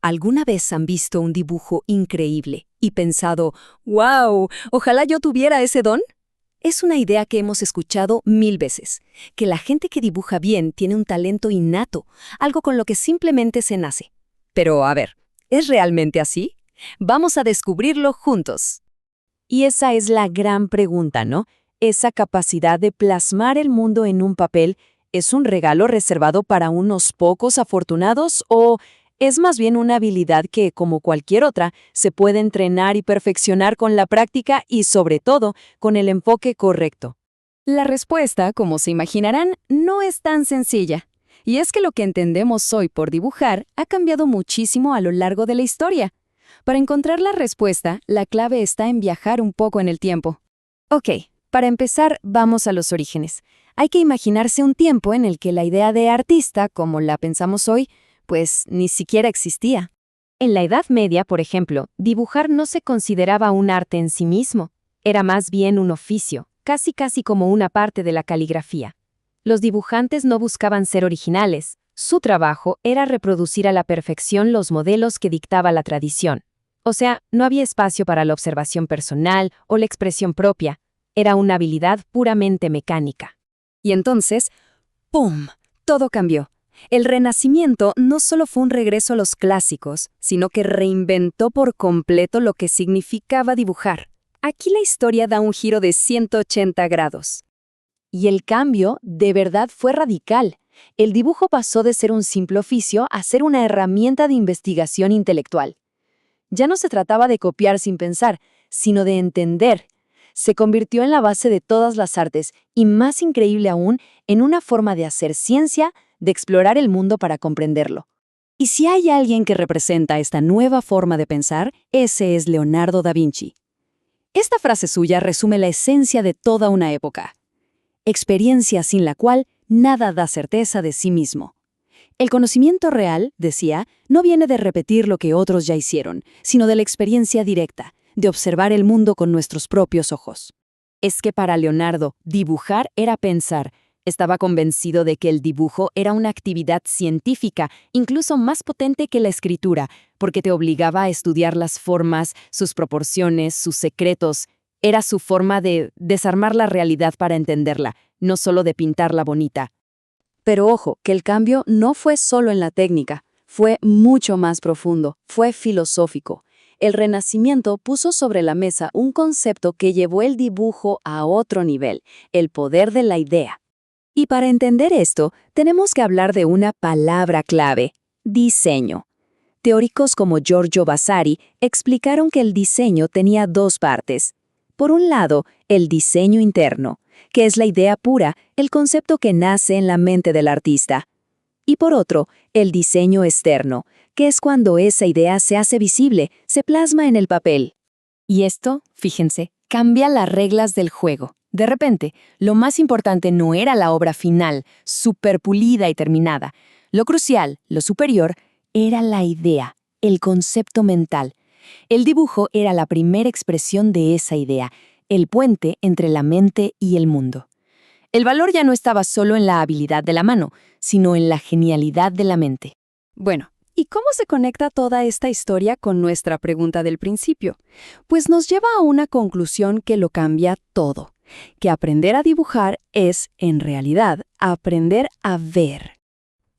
¿Alguna vez han visto un dibujo increíble y pensado, wow, ojalá yo tuviera ese don? Es una idea que hemos escuchado 1000 veces, que la gente que dibuja bien tiene un talento innato, algo con lo que simplemente se nace. Pero a ver, ¿es realmente así? Vamos a descubrirlo juntos. Y esa es la gran pregunta, ¿no? Esa capacidad de plasmar el mundo en un papel, ¿es un regalo reservado para unos pocos afortunados o es más bien una habilidad que, como cualquier otra, se puede entrenar y perfeccionar con la práctica y, sobre todo, con el enfoque correcto? La respuesta, como se imaginarán, no es tan sencilla. Y es que lo que entendemos hoy por dibujar ha cambiado muchísimo a lo largo de la historia. Para encontrar la respuesta, la clave está en viajar un poco en el tiempo. Ok, para empezar, vamos a los orígenes. Hay que imaginarse un tiempo en el que la idea de artista, como la pensamos hoy, pues ni siquiera existía. En la Edad Media, por ejemplo, dibujar no se consideraba un arte en sí mismo. Era más bien un oficio, casi como una parte de la caligrafía. Los dibujantes no buscaban ser originales. Su trabajo era reproducir a la perfección los modelos que dictaba la tradición. O sea, no había espacio para la observación personal o la expresión propia. Era una habilidad puramente mecánica. Y entonces, ¡pum!, todo cambió. El Renacimiento no solo fue un regreso a los clásicos, sino que reinventó por completo lo que significaba dibujar. Aquí la historia da un giro de 180 grados. Y el cambio, de verdad, fue radical. El dibujo pasó de ser un simple oficio a ser una herramienta de investigación intelectual. Ya no se trataba de copiar sin pensar, sino de entender. Se convirtió en la base de todas las artes y, más increíble aún, en una forma de hacer ciencia, de explorar el mundo para comprenderlo. Y si hay alguien que representa esta nueva forma de pensar, ese es Leonardo da Vinci. Esta frase suya resume la esencia de toda una época. Experiencia sin la cual nada da certeza de sí mismo. El conocimiento real, decía, no viene de repetir lo que otros ya hicieron, sino de la experiencia directa, de observar el mundo con nuestros propios ojos. Es que para Leonardo, dibujar era pensar. Estaba convencido de que el dibujo era una actividad científica, incluso más potente que la escritura, porque te obligaba a estudiar las formas, sus proporciones, sus secretos. Era su forma de desarmar la realidad para entenderla, no solo de pintarla bonita. Pero ojo, que el cambio no fue solo en la técnica, fue mucho más profundo, fue filosófico. El Renacimiento puso sobre la mesa un concepto que llevó el dibujo a otro nivel, el poder de la idea. Y para entender esto, tenemos que hablar de una palabra clave: diseño. Teóricos como Giorgio Vasari explicaron que el diseño tenía dos partes. Por un lado, el diseño interno, que es la idea pura, el concepto que nace en la mente del artista. Y por otro, el diseño externo, que es cuando esa idea se hace visible, se plasma en el papel. Y esto, fíjense, cambia las reglas del juego. De repente, lo más importante no era la obra final, súper pulida y terminada. Lo crucial, lo superior, era la idea, el concepto mental. El dibujo era la primera expresión de esa idea, el puente entre la mente y el mundo. El valor ya no estaba solo en la habilidad de la mano, sino en la genialidad de la mente. Bueno, ¿y cómo se conecta toda esta historia con nuestra pregunta del principio? Pues nos lleva a una conclusión que lo cambia todo. Que aprender a dibujar es, en realidad, aprender a ver.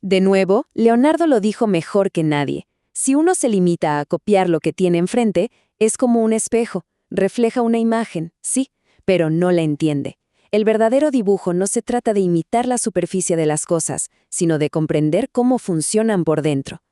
De nuevo, Leonardo lo dijo mejor que nadie. Si uno se limita a copiar lo que tiene enfrente, es como un espejo, refleja una imagen, sí, pero no la entiende. El verdadero dibujo no se trata de imitar la superficie de las cosas, sino de comprender cómo funcionan por dentro.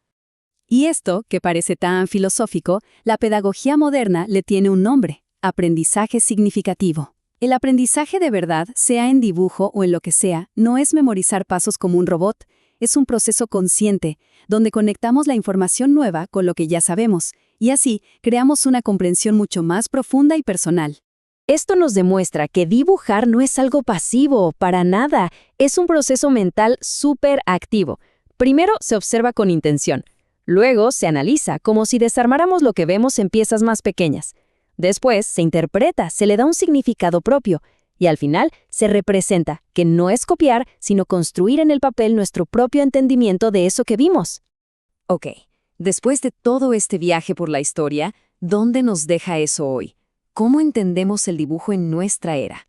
Y esto, que parece tan filosófico, la pedagogía moderna le tiene un nombre: aprendizaje significativo. El aprendizaje de verdad, sea en dibujo o en lo que sea, no es memorizar pasos como un robot, es un proceso consciente, donde conectamos la información nueva con lo que ya sabemos, y así creamos una comprensión mucho más profunda y personal. Esto nos demuestra que dibujar no es algo pasivo, para nada, es un proceso mental súper activo. Primero se observa con intención, luego se analiza como si desarmáramos lo que vemos en piezas más pequeñas. Después se interpreta, se le da un significado propio, y al final se representa, que no es copiar, sino construir en el papel nuestro propio entendimiento de eso que vimos. Ok, Después de todo este viaje por la historia, ¿dónde nos deja eso hoy? ¿Cómo entendemos el dibujo en nuestra era?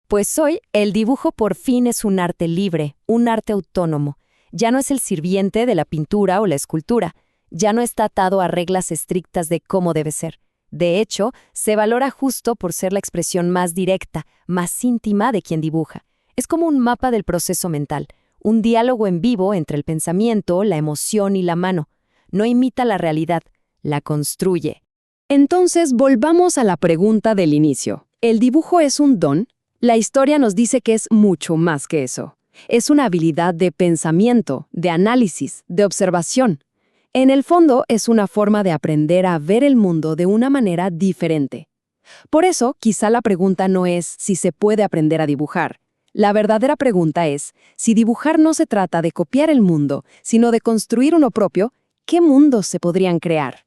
Pues hoy, el dibujo por fin es un arte libre, un arte autónomo. Ya no es el sirviente de la pintura o la escultura. Ya no está atado a reglas estrictas de cómo debe ser. De hecho, se valora justo por ser la expresión más directa, más íntima de quien dibuja. Es como un mapa del proceso mental, un diálogo en vivo entre el pensamiento, la emoción y la mano. No imita la realidad, la construye. Entonces, volvamos a la pregunta del inicio. ¿El dibujo es un don? La historia nos dice que es mucho más que eso. Es una habilidad de pensamiento, de análisis, de observación. En el fondo, es una forma de aprender a ver el mundo de una manera diferente. Por eso, quizá la pregunta no es si se puede aprender a dibujar. La verdadera pregunta es, si dibujar no se trata de copiar el mundo, sino de construir uno propio, ¿qué mundos se podrían crear?